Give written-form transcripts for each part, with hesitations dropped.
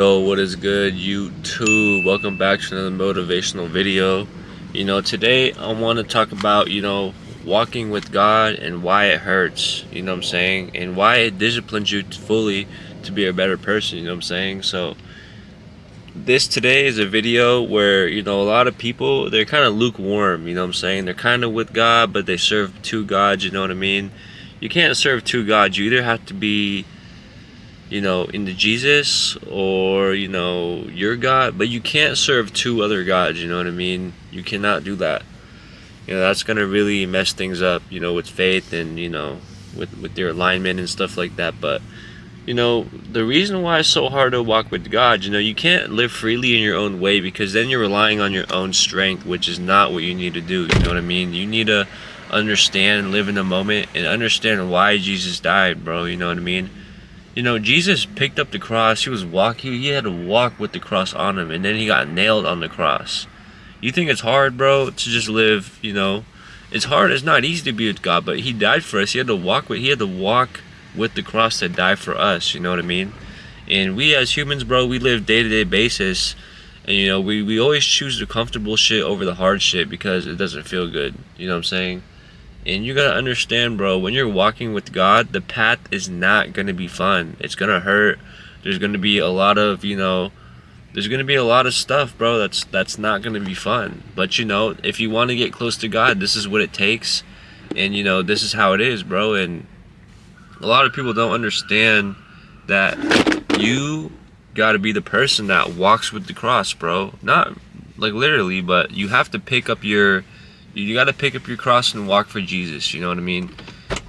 Yo, what is good, YouTube? Welcome back to another motivational video. Today I want to talk about, walking with God and why it hurts, you know what I'm saying? And why it disciplines you fully to be a better person, you know what I'm saying? So, this today is a video where, a lot of people, they're kind of lukewarm, you know what I'm saying? They're kind of with God, but they serve two gods, you know what I mean? You can't serve two gods. You either have to be into Jesus or, your God, but you can't serve two other gods, you know what I mean? You cannot do that. That's gonna really mess things up, with faith and, with your alignment and stuff like that. But, the reason why it's so hard to walk with God, you can't live freely in your own way because then you're relying on your own strength, which is not what you need to do, you know what I mean? You need to understand, live in the moment, and understand why Jesus died, bro, you know what I mean? Jesus picked up the cross. He had to walk with the cross on him, and then he got nailed on the cross. You think it's hard, bro, to just live, It's hard, it's not easy to be with God, but he died for us. He had to walk with the cross to die for us, you know what I mean? And we as humans, bro, we live day-to-day basis, and we always choose the comfortable shit over the hard shit because it doesn't feel good, you know what I'm saying? And you gotta understand, bro, when you're walking with God, the path is not gonna be fun. It's gonna hurt. There's gonna be a lot of, there's gonna be a lot of stuff, bro, that's not gonna be fun. But if you wanna get close to God, this is what it takes. And this is how it is, bro. And a lot of people don't understand that you gotta be the person that walks with the cross, bro. Not like literally, but you have to you got to pick up your cross and walk for Jesus, you know what I mean?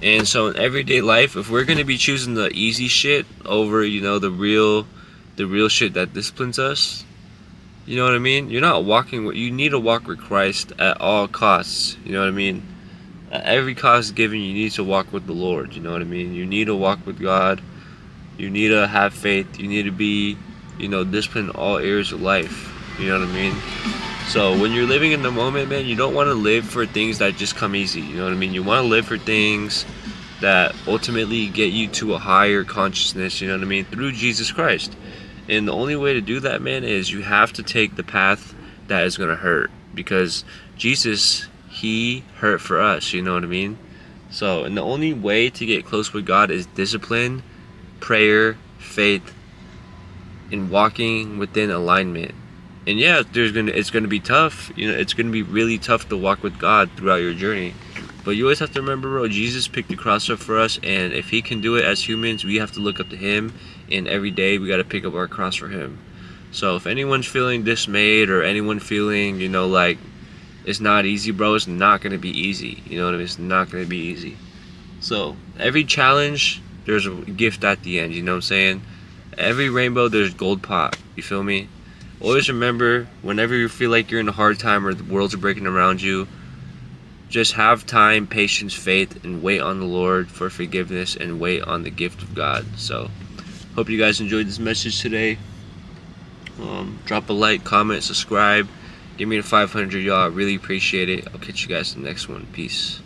And so in everyday life, if we're going to be choosing the easy shit over, the real shit that disciplines us, you know what I mean? You need to walk with Christ at all costs, you know what I mean? At every cost given, you need to walk with the Lord, you know what I mean? You need to walk with God. You need to have faith. You need to be, disciplined in all areas of life, you know what I mean? So when you're living in the moment, man, you don't want to live for things that just come easy, you know what I mean? You want to live for things that ultimately get you to a higher consciousness, you know what I mean, through Jesus Christ. And the only way to do that, man, is you have to take the path that is going to hurt, because Jesus, he hurt for us, you know what I mean? So, and the only way to get close with God is discipline, prayer, faith, and walking within alignment. And yeah, it's gonna be tough. It's gonna be really tough to walk with God throughout your journey. But you always have to remember, bro, Jesus picked the cross up for us, and if he can do it as humans, we have to look up to him, and every day we gotta pick up our cross for him. So if anyone's feeling dismayed or anyone feeling, like it's not easy, bro, it's not gonna be easy. You know what I mean? It's not gonna be easy. So every challenge, there's a gift at the end, you know what I'm saying? Every rainbow, there's gold pot. You feel me? Always remember, whenever you feel like you're in a hard time or the world's breaking around you, just have time, patience, faith, and wait on the Lord for forgiveness and wait on the gift of God. So, hope you guys enjoyed this message today. Drop a like, comment, subscribe. Give me the 500, y'all. I really appreciate it. I'll catch you guys in the next one. Peace.